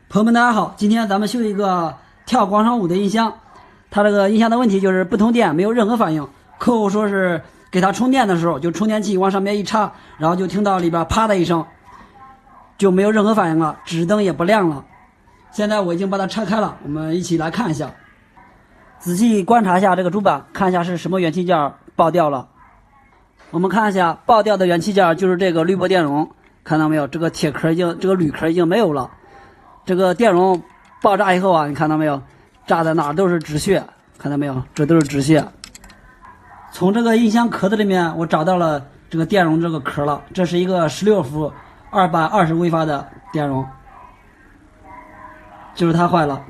朋友们，大家好！今天咱们修一个跳广场舞的音箱，它这个音箱的问题就是不通电，没有任何反应。客户说是给它充电的时候，就充电器往上面一插，然后就听到里边啪的一声，就没有任何反应了，指灯也不亮了。现在我已经把它拆开了，我们一起来看一下，仔细观察一下这个主板，看一下是什么元器件爆掉了。我们看一下爆掉的元器件就是这个滤波电容，看到没有？这个铁壳这个铝壳已经没有了。这个电容爆炸以后啊，你看到没有？炸的哪都是止血，看到没有？这都是止血。从这个音箱壳子里面，我找到了这个电容这个壳了。这是一个16伏220微发的电容，就是它坏了。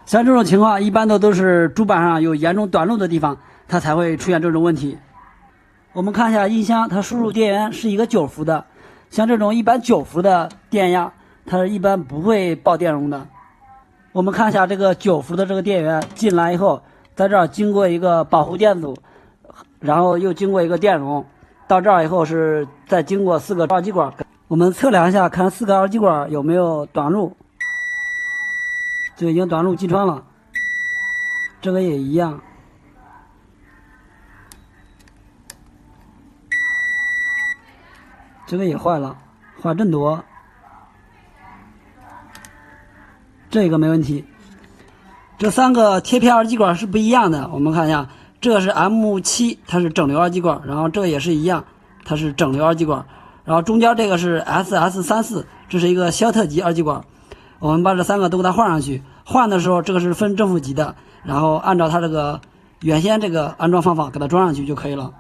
像这种情况，一般都是主板上有严重短路的地方，它才会出现这种问题。我们看一下音箱，它输入电源是一个9伏的，像这种一般9伏的电压，它一般不会爆电容的。我们看一下这个9伏的这个电源进来以后，在这儿经过一个保护电阻，然后又经过一个电容，到这儿以后是再经过4个二极管。我们测量一下，看4个二极管有没有短路，就已经短路击穿了。这个也一样。这个也坏了，坏真多。这个没问题。这3个贴片二极管是不一样的，我们看一下，这个是 M7， 它是整流二极管，然后这个也是一样，它是整流二极管，然后中间这个是 SS34， 这是一个肖特级二极管。我们把这3个都给它换上去，换的时候这个是分正负极的，然后按照它这个原先这个安装方法给它装上去就可以了。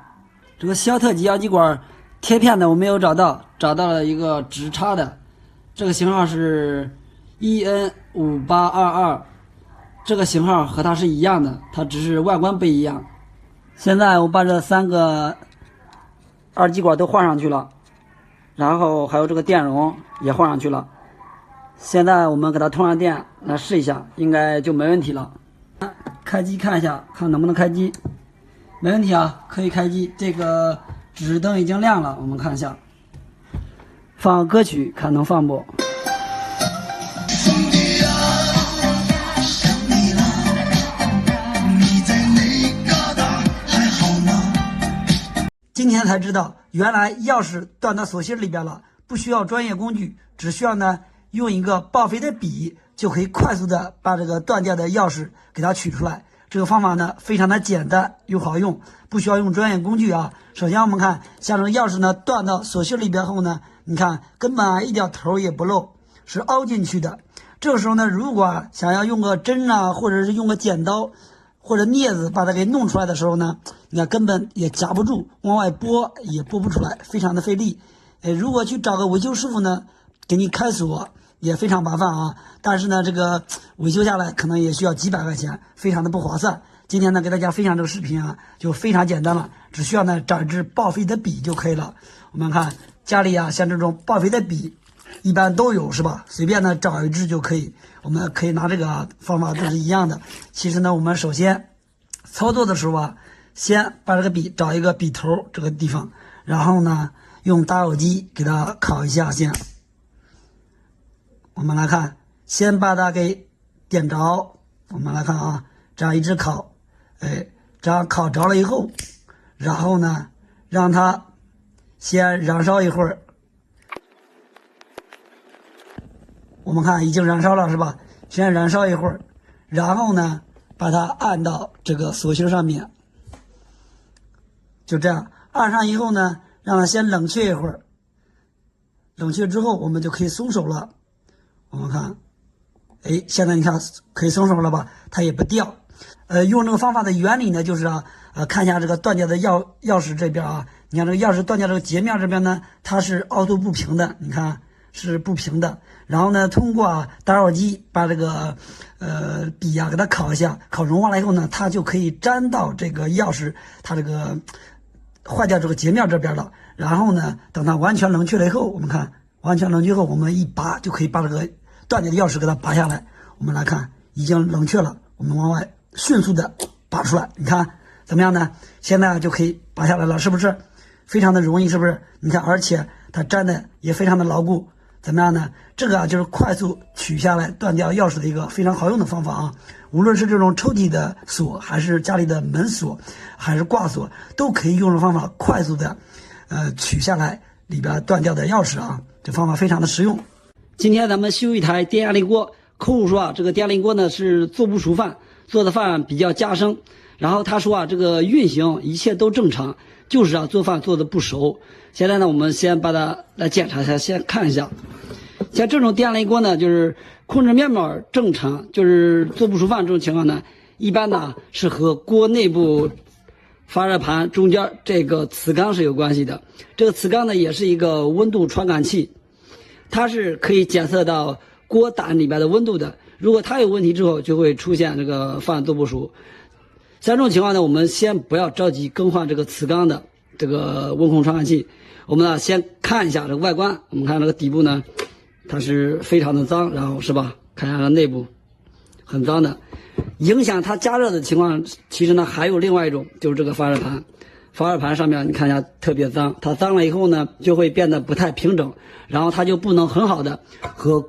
这个肖特级二极管贴片的我没有找到，找到了一个直插的，这个型号是 EN5822， 这个型号和它是一样的，它只是外观不一样。现在我把这3个二极管都换上去了，然后还有这个电容也换上去了。现在我们给它通上电来试一下，应该就没问题了。开机看一下，看能不能开机。没问题啊，可以开机。这个指灯已经亮了，我们看一下，放歌曲看能放不。今天才知道，原来钥匙断到锁芯里边了，不需要专业工具，只需要呢用一个报废的笔，就可以快速的把这个断掉的钥匙给它取出来。这个方法呢非常的简单又好用，不需要用专业工具啊。首先我们看，像这个钥匙呢断到锁芯里边后呢，你看根本一点头也不漏，是凹进去的。这个时候呢，如果想要用个针啊，或者是用个剪刀或者镊子把它给弄出来的时候呢，你看根本也夹不住，往外拨也拨不出来，非常的费力。如果去找个维修师傅呢，给你开锁也非常麻烦啊，但是呢，这个维修下来可能也需要几百块钱，非常的不划算。今天呢，给大家分享这个视频啊，就非常简单了，只需要呢找一支报废的笔就可以了。我们看家里啊，像这种报废的笔一般都有是吧？随便呢找一支就可以。我们可以拿这个方法都是一样的。其实呢，我们首先操作的时候啊，先把这个笔找一个笔头这个地方，然后呢用打火机给它烤一下先。我们来看，先把它给点着。我们来看啊，这样一直烤，这样烤着了以后，然后呢，让它先燃烧一会儿。我们看已经燃烧了是吧？先燃烧一会儿，然后呢，把它按到这个锁芯上面，就这样按上以后呢，让它先冷却一会儿。冷却之后，我们就可以松手了。我们看，现在你看可以松手了吧？它也不掉。用这个方法的原理呢，就是啊，看一下这个断掉的钥匙这边啊，你看这个钥匙断掉这个截面这边呢，它是凹凸不平的，你看是不平的。然后呢，通过打火机把这个笔啊给它烤一下，烤融化了以后呢，它就可以粘到这个钥匙它这个坏掉这个截面这边了。然后呢，等它完全冷却了以后，我们看完全冷却后，我们一拔就可以把这个断掉的钥匙给它拔下来。我们来看，已经冷却了，我们往外迅速的拔出来，你看怎么样呢？现在就可以拔下来了，是不是非常的容易？是不是？你看，而且它粘的也非常的牢固，怎么样呢？这个就是快速取下来断掉钥匙的一个非常好用的方法啊！无论是这种抽屉的锁，还是家里的门锁，还是挂锁，都可以用这方法快速的，取下来里边断掉的钥匙啊！这方法非常的实用。今天咱们修一台电压力锅，客户说这个电压力锅呢是做不熟饭，做的饭比较夹生。然后他说这个运行一切都正常，就是做饭做的不熟。现在呢，我们先把它来检查一下，先看一下。像这种电压力锅呢，就是控制面板正常，就是做不熟饭这种情况呢，一般呢是和锅内部发热盘中间这个磁缸是有关系的。这个磁缸呢也是一个温度传感器，它是可以检测到锅胆里边的温度的。如果它有问题之后，就会出现这个饭做不熟。像这种情况呢，我们先不要着急更换这个磁缸的这个温控传感器，我们呢先看一下这个外观。我们看这个底部呢，它是非常的脏，然后是吧？看一下它内部很脏的，影响它加热的情况，其实呢还有另外一种，就是这个发热盘。发热盘上面你看一下特别脏，它脏了以后呢，就会变得不太平整，然后它就不能很好的和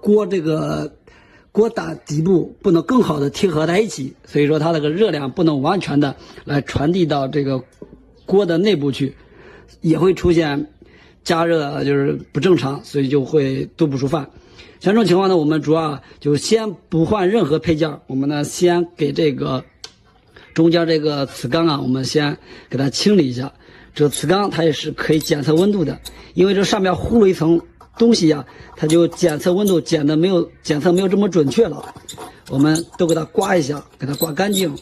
锅胆底部不能更好的贴合在一起，所以说它这个热量不能完全的来传递到这个锅的内部去，也会出现加热就是不正常，所以就会做不熟饭。像这种情况呢，我们主要就先不换任何配件，我们呢先给这个中间这个磁缸我们先给它清理一下。这个磁缸它也是可以检测温度的，因为这上面糊了一层东西它就检测温度检测没有这么准确了。我们都给它刮一下，给它刮干净。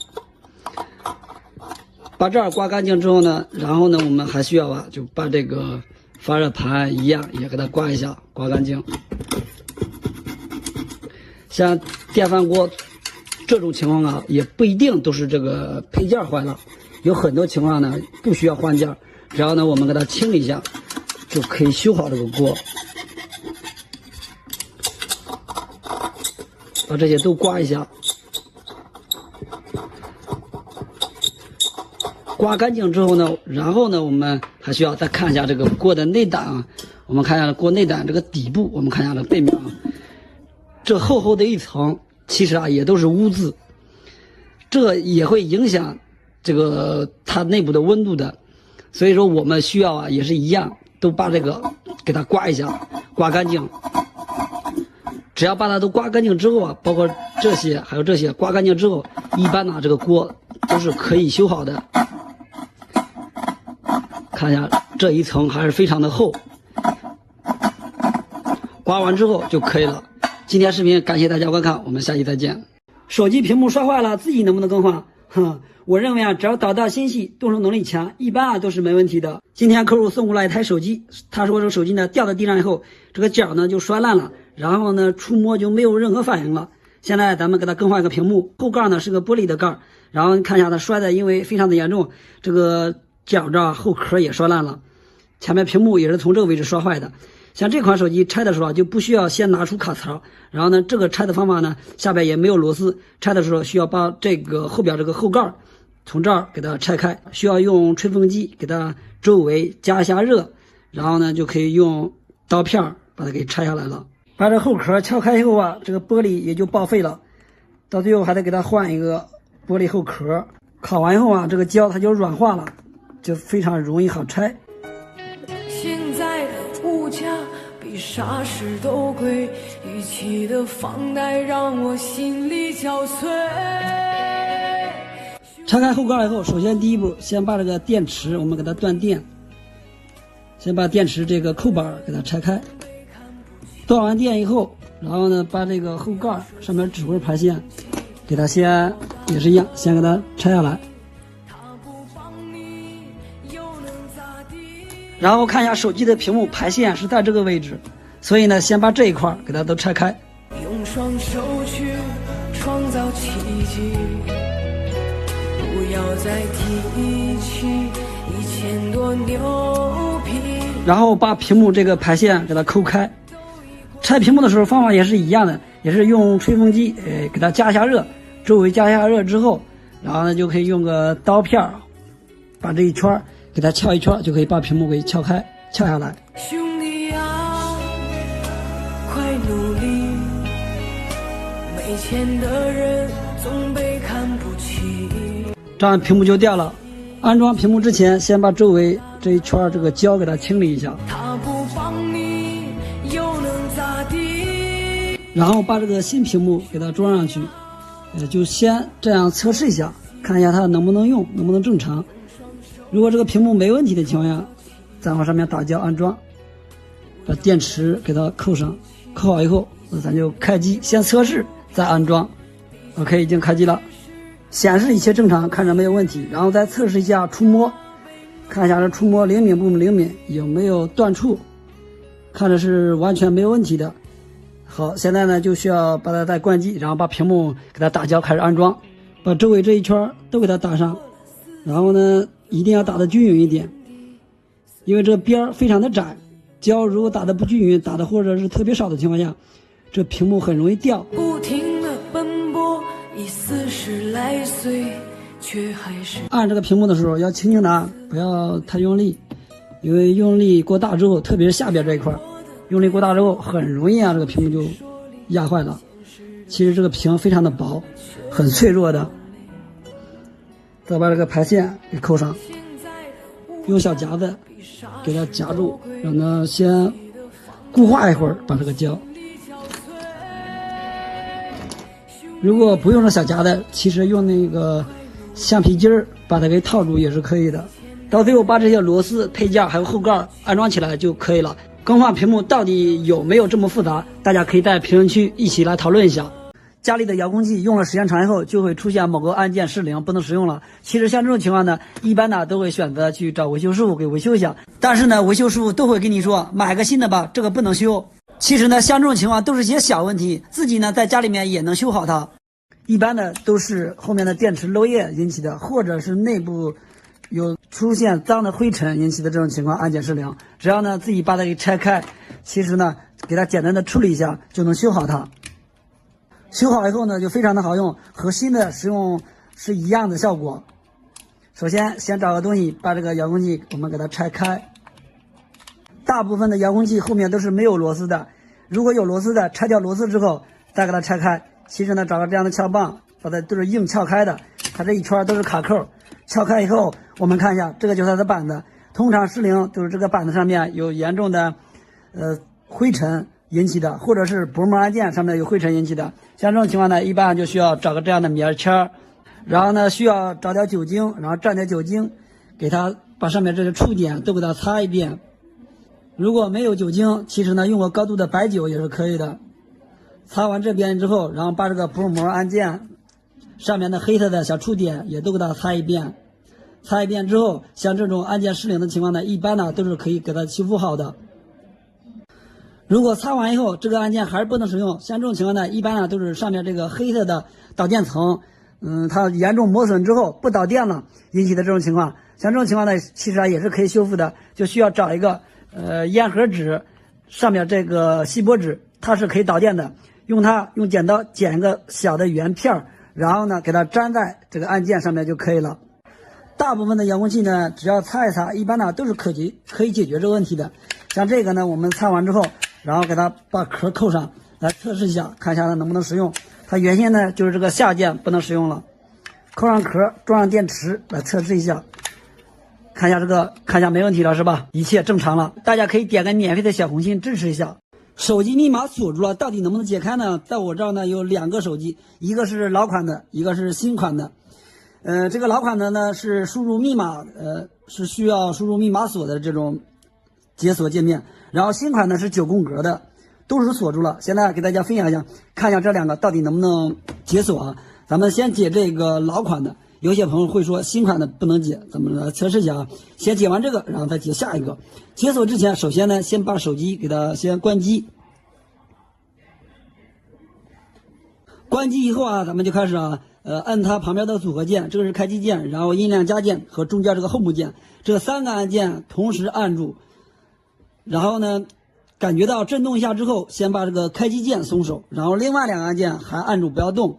把这儿刮干净之后呢，然后呢我们还需要就把这个发热盘一样也给它刮一下，刮干净。像电饭锅这种情况也不一定都是这个配件坏了，有很多情况呢不需要换件，只要呢我们给它清理一下，就可以修好这个锅。把这些都刮一下，刮干净之后呢，然后呢我们还需要再看一下这个锅的内胆我们看一下锅内胆这个底部，我们看一下这背面这厚厚的一层其实也都是污渍，这也会影响这个它内部的温度的。所以说我们需要也是一样，都把这个给它刮一下，刮干净。只要把它都刮干净之后包括这些还有这些刮干净之后，一般呢这个锅都是可以修好的。看一下这一层还是非常的厚，刮完之后就可以了。今天视频感谢大家观看，我们下期再见。手机屏幕摔坏了，自己能不能更换？我认为只要导弹心细，动手能力强，一般都是没问题的。今天客户送过来一台手机，他说这个手机呢掉到地上以后，这个角呢就摔烂了，然后呢触摸就没有任何反应了。现在咱们给他更换一个屏幕，后盖呢是个玻璃的盖，然后看一下他摔的因为非常的严重，这个角这后壳也摔烂了，前面屏幕也是从这个位置摔坏的。像这款手机拆的时候就不需要先拿出卡槽，然后呢这个拆的方法呢下边也没有螺丝，拆的时候需要把这个后边这个后盖从这儿给它拆开，需要用吹风机给它周围加一下热，然后呢就可以用刀片把它给拆下来了。把这后壳撬开以后这个玻璃也就报废了，到最后还得给它换一个玻璃后壳。烤完以后这个胶它就软化了，就非常容易好拆。现在的物价比啥时都贵，一起的房贷让我心力交瘁。拆开后盖以后，首先第一步先把这个电池我们给它断电，先把电池这个扣板给它拆开。断完电以后，然后呢把这个后盖上面指纹排线给它先也是一样，先给它拆下来。然后看一下手机的屏幕排线是在这个位置，所以呢先把这一块给它都拆开。用双手去创造奇迹，不要再提起1000多牛皮。然后把屏幕这个排线给它抠开。拆屏幕的时候方法也是一样的，也是用吹风机给它加一下热，周围加一下热之后，然后呢就可以用个刀片把这一圈给它撬一圈，就可以把屏幕给撬下来。兄弟啊，前的人总被看不起。这样屏幕就掉了。安装屏幕之前，先把周围这一圈这个胶给它清理一下。他不帮你又能咋地？然后把这个新屏幕给它装上去，就先这样测试一下，看一下它能不能用，能不能正常。如果这个屏幕没问题的情况下，再往上面打胶安装，把电池给它扣上，扣好以后，咱就开机，先测试再安装。OK， 已经开机了。显示一切正常，看着没有问题，然后再测试一下触摸，看一下这触摸灵敏不灵敏，有没有断触，看着是完全没有问题的。好，现在呢就需要把它再关机，然后把屏幕给它打胶，开始安装，把周围这一圈都给它打上，然后呢一定要打得均匀一点，因为这个边非常的窄，胶如果打得不均匀，打的或者是特别少的情况下，这屏幕很容易掉。不停地奔波已40来岁，却还是按这个屏幕的时候要轻轻的按，不要太用力，因为用力过大之后，特别是下边这一块，用力过大之后很容易这个屏幕就压坏了。其实这个屏非常的薄，很脆弱的。再把这个排线给扣上，用小夹子给它夹住，让它先固化一会儿，把这个胶。如果不用这小夹子，其实用那个橡皮筋儿把它给套住也是可以的。到最后把这些螺丝配件还有后盖安装起来就可以了。更换屏幕到底有没有这么复杂？大家可以在评论区一起来讨论一下。家里的遥控器用了时间长以后，就会出现某个按键失灵，不能使用了。其实像这种情况呢，一般呢都会选择去找维修师傅给维修一下。但是呢，维修师傅都会跟你说买个新的吧，这个不能修。其实呢，像这种情况都是些小问题，自己呢在家里面也能修好它。一般的都是后面的电池漏液引起的，或者是内部有出现脏的灰尘引起的这种情况，按键失灵。只要呢自己把它给拆开，其实呢给它简单的处理一下就能修好它。修好以后呢就非常的好用，和新的使用是一样的效果。首先先找个东西把这个遥控器我们给它拆开。大部分的遥控器后面都是没有螺丝的，如果有螺丝的，拆掉螺丝之后再给它拆开。其实呢，找个这样的撬棒，把它都是硬撬开的，它这一圈都是卡扣。撬开以后，我们看一下，这个就是它的板子。通常失灵就是这个板子上面有严重的灰尘引起的，或者是薄膜按键上面有灰尘引起的。像这种情况呢，一般就需要找个这样的棉签，然后呢需要找点酒精，然后蘸点酒精，给它把上面这些触点都给它擦一遍。如果没有酒精，其实呢用个高度的白酒也是可以的。擦完这边之后，然后把这个薄膜按键上面的黑色的小触点也都给它擦一遍。擦一遍之后，像这种按键失灵的情况呢，一般呢都是可以给它修复好的。如果擦完以后这个按键还是不能使用，像这种情况呢，一般呢都是上面这个黑色的导电层，它严重磨损之后不导电了引起的这种情况。像这种情况呢，其实也是可以修复的，就需要找一个烟盒纸，上面这个锡箔纸它是可以导电的。用剪刀剪一个小的圆片，然后呢给它粘在这个按键上面就可以了。大部分的遥控器呢，只要擦一擦，一般呢都是可以解决这个问题的。像这个呢，我们擦完之后，然后给它把壳扣上，来测试一下，看一下它能不能使用。它原先呢就是这个下键不能使用了，扣上壳，装上电池来测试一下，看一下看一下没问题了是吧？一切正常了。大家可以点个免费的小红心支持一下。手机密码锁住了，到底能不能解开呢？在我这儿呢有2个手机，一个是老款的，一个是新款的。这个老款的呢是输入密码，是需要输入密码锁的这种解锁界面。然后新款呢是9宫格的，都是锁住了。现在给大家分享一下，看一下这2个到底能不能解锁啊？咱们先解这个老款的。有些朋友会说新款的不能解，咱们来测试一下啊。先解完这个，然后再解下一个。解锁之前，首先呢，先把手机给它先关机。关机以后啊，咱们就开始按它旁边的组合键，这个是开机键，然后音量加键和中间这个 Home 键，这3个按键同时按住。然后呢，感觉到震动一下之后，先把这个开机键松手，然后另外2个按键还按住不要动。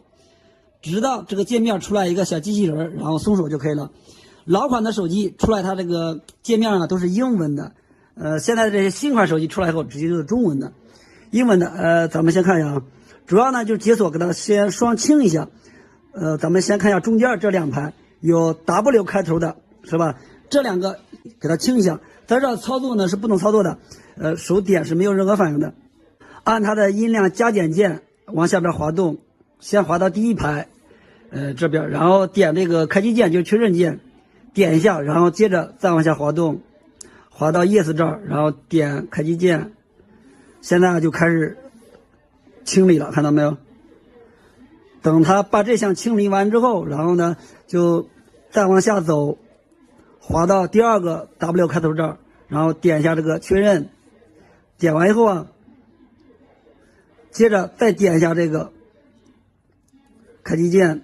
直到这个界面出来一个小机器人，然后松手就可以了。老款的手机出来它这个界面啊都是英文的，现在这些新款手机出来以后直接就是中文的。英文的咱们先看一下啊，主要呢就是解锁，给它先双清一下。咱们先看一下中间这2排有 W 开头的，是吧？这2个给它清一下。在这操作呢是不能操作的，手点是没有任何反应的。按它的音量加减键往下边滑动，先滑到第1排，这边，然后点这个开机键，就是确认键，点一下，然后接着再往下滑动，滑到 Yes 这儿，然后点开机键。现在就开始清理了，看到没有？等它把这项清理完之后，然后呢就再往下走，滑到第2个 W 开头这儿，然后点一下这个确认，点完以后啊，接着再点一下这个开机键，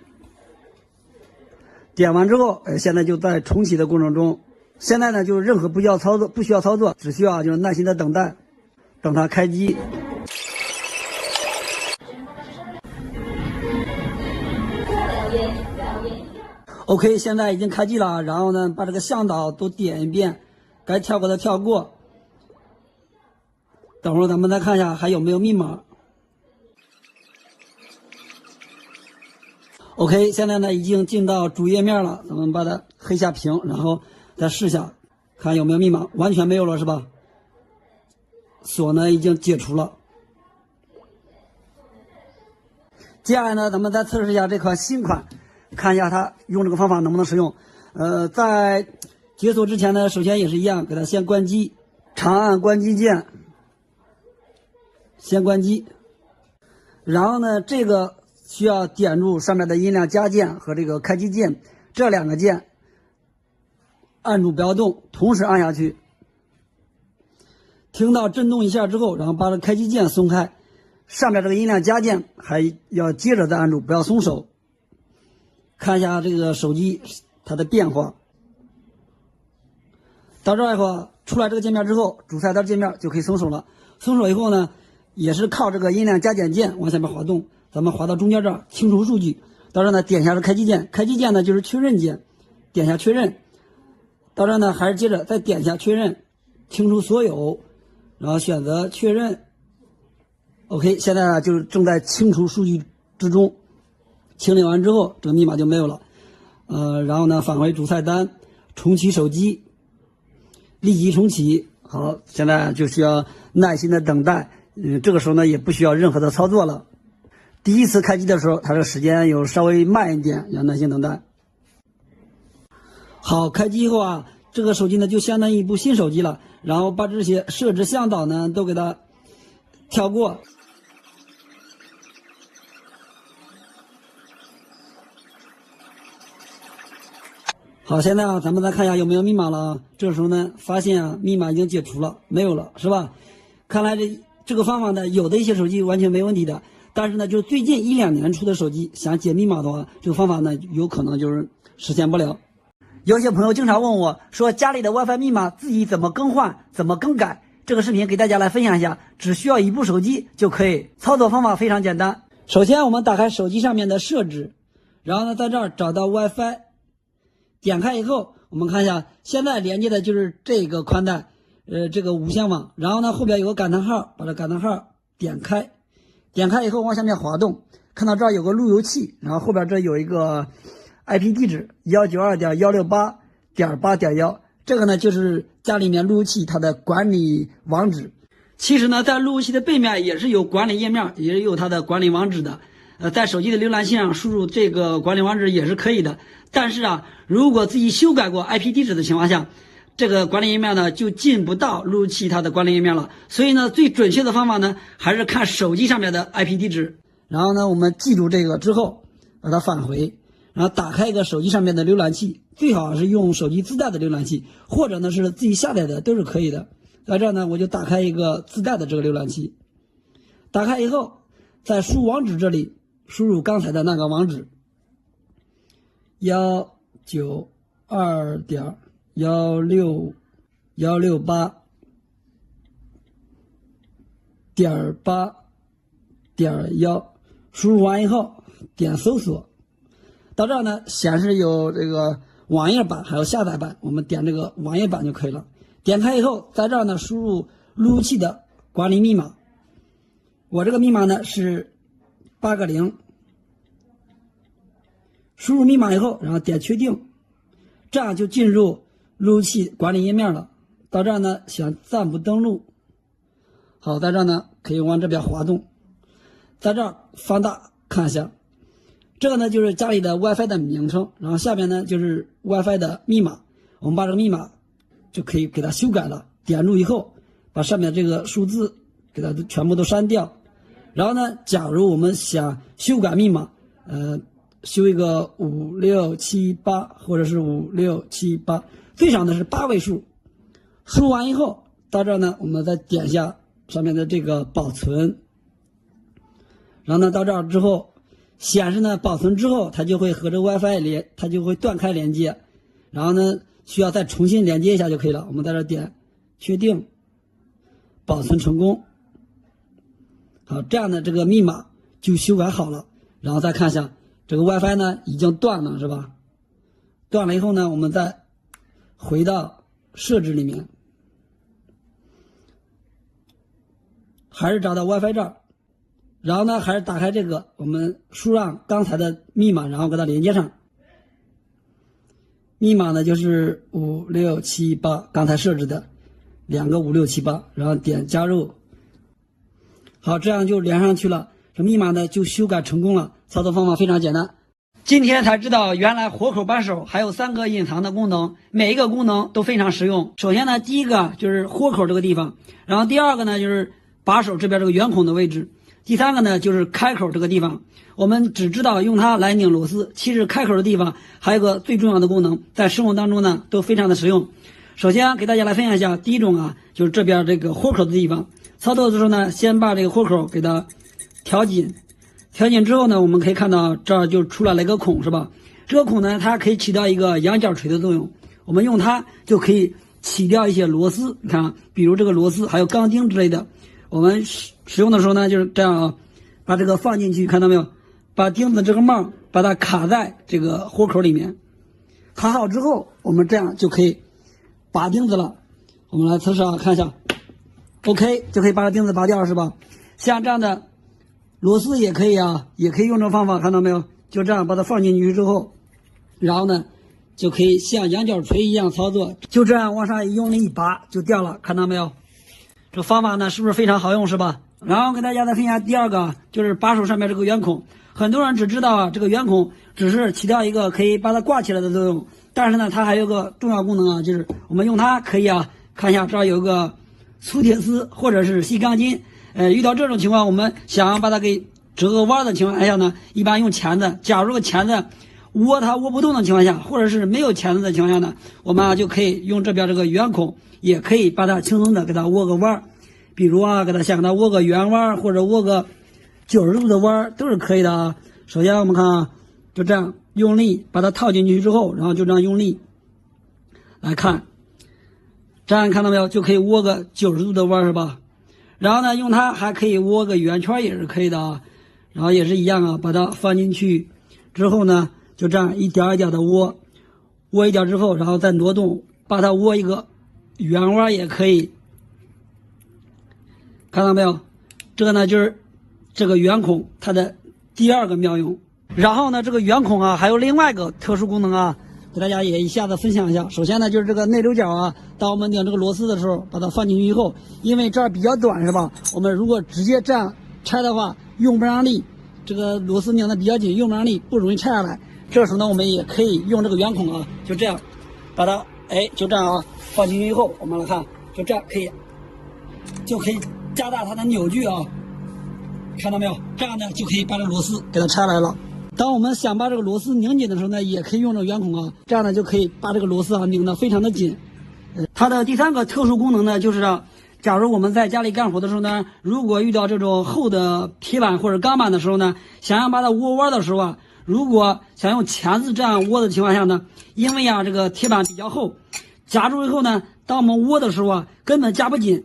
点完之后，现在就在重启的过程中。现在呢，就是任何不需要操作，只需要就是耐心的等待，等它开机。OK， 现在已经开机了，然后呢，把这个向导都点一遍，该跳过的跳过。等会儿咱们再看一下还有没有密码。OK， 现在呢已经进到主页面了，咱们把它黑下屏，然后再试下，看有没有密码，完全没有了是吧？锁呢已经解除了。接下来呢，咱们再测试一下这款新款，看一下它用这个方法能不能使用。在解锁之前呢，首先也是一样，给它先关机，长按关机键，先关机。然后呢，这个需要点住上面的音量加键和这个开机键，这2个键按住不要动，同时按下去。听到震动一下之后，然后把这开机键松开，上面这个音量加键还要接着再按住，不要松手。看一下这个手机它的变化。到这以后出来这个界面之后，主菜单界面就可以松手了。松手以后呢，也是靠这个音量加减键往下面滑动。咱们滑到中间这儿，清除数据。到这儿呢，点一下这开机键，开机键呢就是确认键，点一下确认。到这儿呢，还是接着再点一下确认，清除所有，然后选择确认。OK， 现在呢就是正在清除数据之中。清理完之后，这个密码就没有了。然后呢，返回主菜单，重启手机，立即重启。好，现在就需要耐心的等待。这个时候呢，也不需要任何的操作了。第一次开机的时候，它的时间有稍微慢一点，要耐心等待。好，开机以后啊，这个手机呢就相当于一部新手机了。然后把这些设置向导呢都给它跳过。好，现在啊，咱们再看一下有没有密码了啊。这时候呢，发现啊，密码已经解除了，没有了，是吧？看来这个方法呢，有的一些手机完全没问题的，但是呢，就是最近1-2年出的手机，想解密码的话，这个方法呢，有可能就是实现不了。有些朋友经常问我说，家里的 WiFi 密码自己怎么更换、怎么更改？这个视频给大家来分享一下，只需要一部手机就可以，操作方法非常简单。首先，我们打开手机上面的设置，然后呢，在这儿找到 WiFi。点开以后，我们看一下，现在连接的就是这个宽带，这个无线网。然后呢，后边有个感叹号，把这感叹号点开，点开以后往下面滑动，看到这儿有个路由器，然后后边这有一个 IP 地址 192.168.8.1，这个呢就是家里面路由器它的管理网址。其实呢，在路由器的背面也是有管理页面，也有它的管理网址的。在手机的浏览器上输入这个管理网址也是可以的，但是啊，如果自己修改过 IP 地址的情况下，这个管理页面呢就进不到路由器它的管理页面了。所以呢，最准确的方法呢还是看手机上面的 IP 地址。然后呢，我们记住这个之后，把它返回，然后打开一个手机上面的浏览器，最好是用手机自带的浏览器，或者呢是自己下载的都是可以的。在这儿呢，我就打开一个自带的这个浏览器，打开以后，在输入网址这里。输入刚才的那个网址192.168.8.1，输入完以后点搜索，到这儿呢显示有这个网页版还有下载版，我们点这个网页版就可以了。点开以后，在这儿呢输入路由器的管理密码，我这个密码呢是8个0，输入密码以后，然后点确定，这样就进入路由器管理页面了。到这儿呢，选暂不登录。好，在这儿呢可以往这边滑动，在这儿放大看一下，这个呢就是家里的 WiFi 的名称，然后下面呢就是 WiFi 的密码。我们把这个密码就可以给它修改了，点住以后，把上面这个数字给它全部都删掉。然后呢，假如我们想修改密码，修一个5678或者是5678，最少的是8位数。输入完以后，到这儿呢，我们再点一下上面的这个保存，然后呢，到这儿之后显示呢保存之后，它就会和这个 WiFi 它就会断开连接，然后呢需要再重新连接一下就可以了。我们在这儿点确定，保存成功。好，这样的这个密码就修改好了。然后再看一下这个 WiFi 呢已经断了，是吧？断了以后呢，我们再回到设置里面，还是找到 WiFi 这儿，然后呢还是打开这个，我们输上刚才的密码，然后给它连接上。密码呢就是5678，刚才设置的2个5678，然后点加入。好，这样就连上去了，这密码呢就修改成功了。操作方法非常简单。今天才知道原来活口把手还有3个隐藏的功能，每一个功能都非常实用。首先呢，第一个就是活口这个地方，然后第二个呢就是把手这边这个圆孔的位置，第三个呢就是开口这个地方。我们只知道用它来拧螺丝，其实开口的地方还有个最重要的功能，在生活当中呢都非常的实用。首先给大家来分享一下，第一种啊就是这边这个活口的地方。操作的时候呢，先把这个活口给它调紧，调紧之后呢，我们可以看到这儿就出来了一个孔，是吧？这个孔呢，它可以起到一个羊角锤的作用，我们用它就可以起掉一些螺丝。你看啊，比如这个螺丝还有钢钉之类的，我们使用的时候呢就是这样啊，把这个放进去，看到没有？把钉子这个帽把它卡在这个活口里面，卡好之后，我们这样就可以拔钉子了。我们来测试啊，看一下。OK， 就可以把这钉子拔掉了，是吧？像这样的螺丝也可以啊，也可以用这种方法，看到没有？就这样把它放进去之后，然后呢，就可以像羊角锤一样操作，就这样往上一用力一拔就掉了，看到没有？这个方法呢是不是非常好用，是吧？然后跟大家再分享第二个，就是把手上面这个圆孔。很多人只知道啊，这个圆孔只是起到一个可以把它挂起来的作用，但是呢，它还有个重要功能啊，就是我们用它可以啊，看一下这儿有个粗铁丝或者是细钢筋，遇到这种情况，我们想把它给折个弯的情况下呢，一般用钳子。假如这个钳子它握不动的情况下，或者是没有钳子的情况下呢，我们啊就可以用这边这个圆孔，也可以把它轻松的给它握个弯。比如啊，想给它握个圆弯，或者握个90度的弯都是可以的啊。首先我们看啊，就这样用力把它套进去之后，然后就这样用力来看。这样看到没有，就可以握个90度的弯，是吧？然后呢，用它还可以握个圆圈，也是可以的啊。然后也是一样啊，把它放进去之后呢，就这样一点一点的握，握一点之后，然后再挪动，把它握一个圆弯也可以。看到没有？这个呢就是这个圆孔它的第二个妙用。然后呢，这个圆孔啊还有另外一个特殊功能啊，给大家也一下子分享一下。首先呢，就是这个内溜角啊，当我们拧这个螺丝的时候，把它放进去以后，因为这儿比较短，是吧？我们如果直接这样拆的话，用不上力，这个螺丝拧的比较紧，用不上力，不容易拆下来。这时候呢，我们也可以用这个圆孔啊，就这样把它，就这样啊，放进去以后，我们来看，就这样就可以加大它的扭矩啊，看到没有？这样呢就可以把这个螺丝给它拆来了。当我们想把这个螺丝拧紧的时候呢，也可以用这个圆孔啊，这样呢就可以把这个螺丝啊拧得非常的紧。它的第三个特殊功能呢，就是假如我们在家里干活的时候呢，如果遇到这种厚的铁板或者钢板的时候呢，想要把它握弯的时候啊，如果想用钳子这样握的情况下呢，因为啊这个铁板比较厚，夹住以后呢，当我们握的时候啊，根本夹不紧，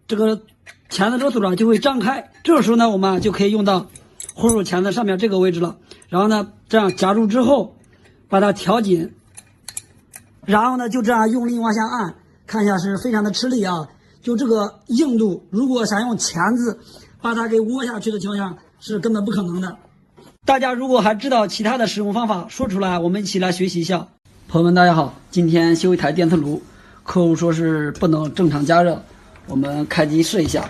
这个钳子这个嘴儿就会张开。这个时候呢，我们就可以用到活手钳子上面这个位置了。然后呢，这样夹住之后，把它调紧，然后呢就这样用力往下按，看一下是非常的吃力啊。就这个硬度，如果想用钳子把它给握下去的情况下，是根本不可能的。大家如果还知道其他的使用方法，说出来，我们一起来学习一下。朋友们，大家好，今天修一台电磁炉，客户说是不能正常加热，我们开机试一下。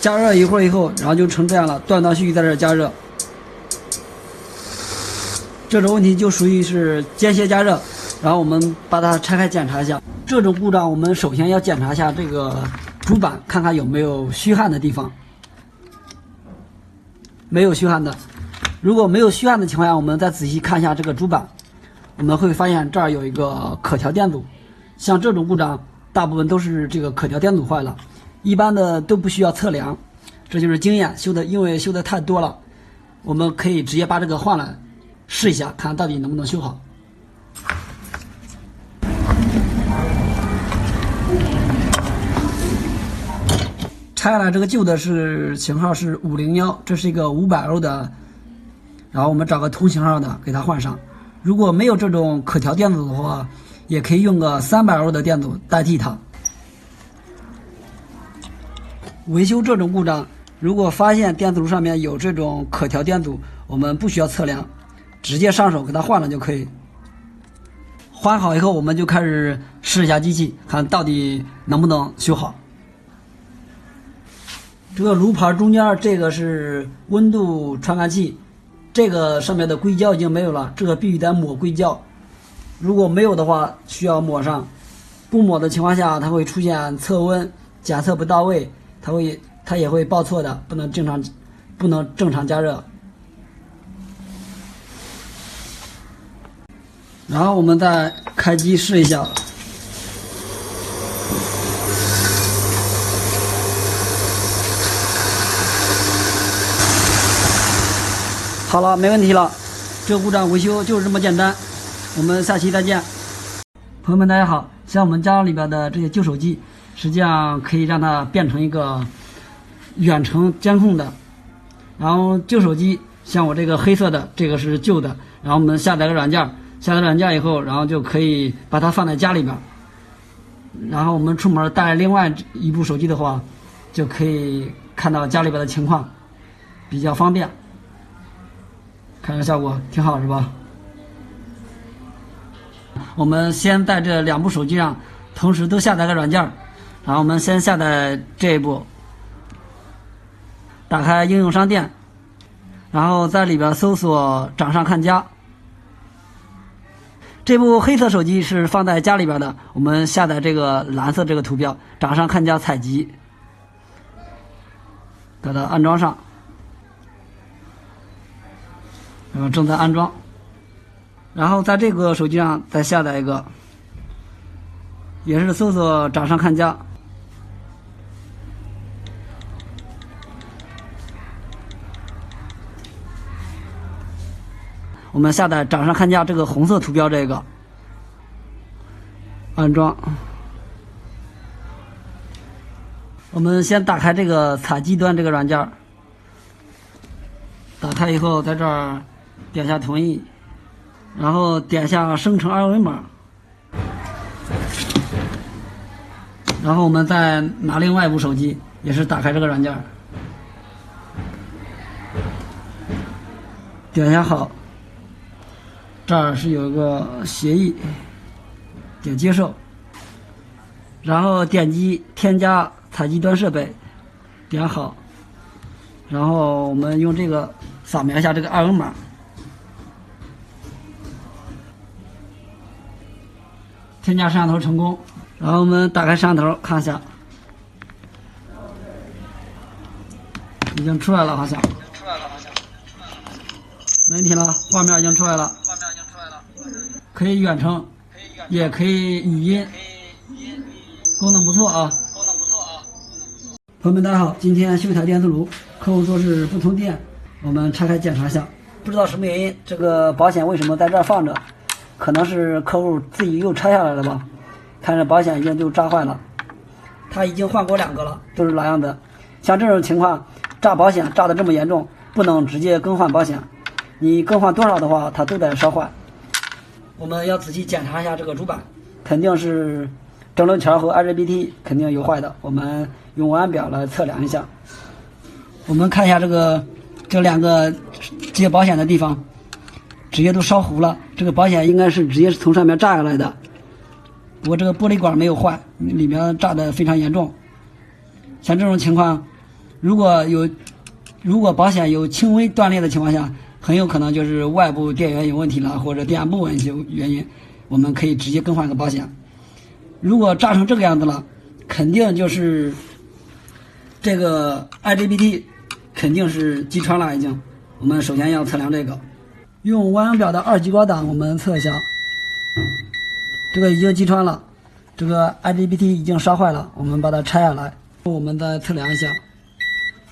加热一会儿以后，然后就成这样了，断断续续在这加热。这种问题就属于是间歇加热，然后我们把它拆开检查一下。这种故障我们首先要检查一下这个主板，看看有没有虚焊的地方。没有虚焊的，如果没有虚焊的情况下，我们再仔细看一下这个主板，我们会发现这儿有一个可调电阻。像这种故障，大部分都是这个可调电阻坏了。一般的都不需要测量，这就是经验因为修的太多了，我们可以直接把这个换了，试一下，看到底能不能修好。拆下来这个旧的是型号是501，这是一个500欧的，然后我们找个同型号的给它换上。如果没有这种可调电阻的话，也可以用个300欧的电阻代替它。维修这种故障，如果发现电磁炉上面有这种可调电阻，我们不需要测量，直接上手给它换了就可以。换好以后，我们就开始试一下机器，看到底能不能修好。这个炉盘中间这个是温度传感器，这个上面的硅胶已经没有了，这个必须得抹硅胶。如果没有的话，需要抹上。不抹的情况下，它会出现测温检测不到位。它也会报错的，不能正常加热。然后我们再开机试一下。好了，没问题了。这个故障维修就是这么简单。我们下期再见。朋友们，大家好。像我们家里边的这些旧手机，实际上可以让它变成一个远程监控的。然后旧手机，像我这个黑色的，这个是旧的。然后我们下载个软件，下载软件以后，然后就可以把它放在家里边。然后我们出门带另外一部手机的话，就可以看到家里边的情况，比较方便。看着效果挺好，是吧？我们先在这2部手机上同时都下载个软件，然后我们先下载这一部，打开应用商店，然后在里边搜索掌上看家。这部黑色手机是放在家里边的，我们下载这个蓝色这个图标掌上看家采集，把它安装上，然后正在安装。然后在这个手机上再下载一个，也是搜索掌上看家。我们下载掌上看家这个红色图标，这个安装。我们先打开这个采集端这个软件，打开以后在这儿点下同意。然后点下生成二维码，然后我们再拿另外一部手机，也是打开这个软件，点下好，这儿是有一个协议，点接受，然后点击添加采集端设备，点好，然后我们用这个扫描一下这个二维码。添加摄像头成功，然后我们打开摄像头看一下，已经出来了，好像没问题了，画面已经出来了，可以远程，也可以语音，功能不错啊。朋友们，大家好，今天修一台电磁炉，客户说是不通电，我们拆开检查一下，不知道什么原因，这个保险为什么在这儿放着？可能是客户自己又拆下来了吧，看着保险已经就扎坏了，他已经换过2个了，都是老样子。像这种情况，扎保险扎得这么严重，不能直接更换保险，你更换多少的话，它都得烧坏。我们要仔细检查一下这个主板，肯定是整流桥和 IGBT 肯定有坏的。我们用弯表来测量一下。我们看一下这两个接保险的地方，直接都烧糊了。这个保险应该是直接是从上面炸下来的，不过这个玻璃管没有坏，里面炸得非常严重。像这种情况，如果保险有轻微断裂的情况下，很有可能就是外部电源有问题了，或者电压不稳一些原因，我们可以直接更换个保险。如果炸成这个样子了，肯定就是这个 IGBT 肯定是击穿了已经。我们首先要测量这个，用弯阳表的2极光档我们测一下，这个已经击穿了，这个 IGBT 已经烧坏了，我们把它拆下来，我们再测量一下，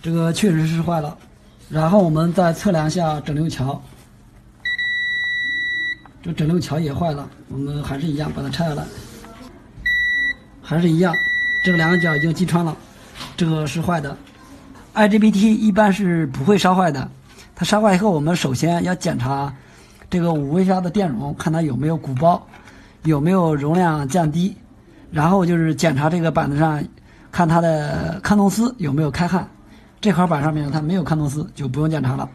这个确实是坏了。然后我们再测量一下整流桥，这整流桥也坏了，我们还是一样把它拆下来，还是一样，这个2个角已经击穿了，这个是坏的。IGBT 一般是不会烧坏的，它烧坏以后，我们首先要检查这个5微沙的电容，看它有没有鼓包，有没有容量降低，然后就是检查这个板子上，看它的抗动丝有没有开焊。这块板上面它没有抗动丝，就不用检查了。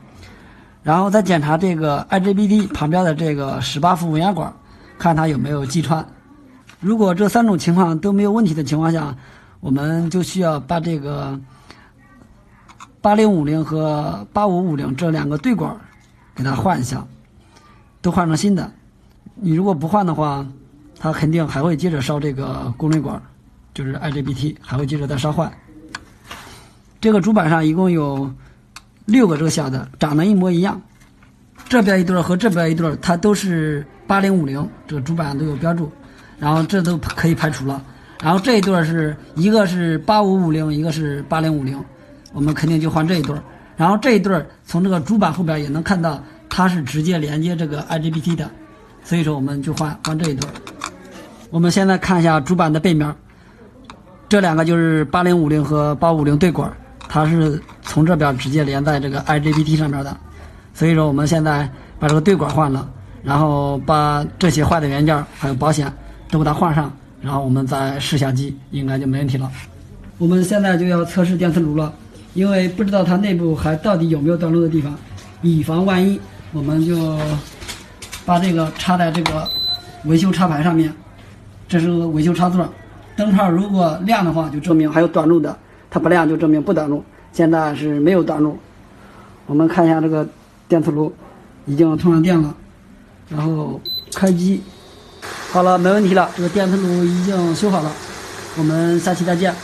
然后再检查这个 IGBT 旁边的这个18伏稳压管，看它有没有击穿。如果这3种情况都没有问题的情况下，我们就需要把这个8050和8550这2个对管给它换一下，都换成新的。你如果不换的话，它肯定还会接着烧这个供雷管，就是 IGBT 还会接着再烧坏。这个主板上一共有6个这个小的，长得一模一样。这边一对和这边一对，它都是8050，这个主板上都有标注，然后这都可以排除了。然后这一对是一个是8550，一个是8050，我们肯定就换这一对。然后这一对从这个主板后边也能看到，它是直接连接这个 IGBT 的，所以说我们就换这一对。我们现在看一下主板的背面，这2个就是8050和8550对管。它是从这边直接连在这个 IGBT 上面的，所以说我们现在把这个对管换了，然后把这些坏的元件还有保险都给它换上，然后我们再试下机，应该就没问题了。我们现在就要测试电磁炉了，因为不知道它内部还到底有没有短路的地方，以防万一，我们就把这个插在这个维修插排上面，这是个维修插座，灯泡如果亮的话就证明还有短路的，它不亮就证明不短路，现在是没有短路。我们看一下这个电磁炉已经通上电了，然后开机，好了，没问题了，这个电磁炉已经修好了，我们下期再见。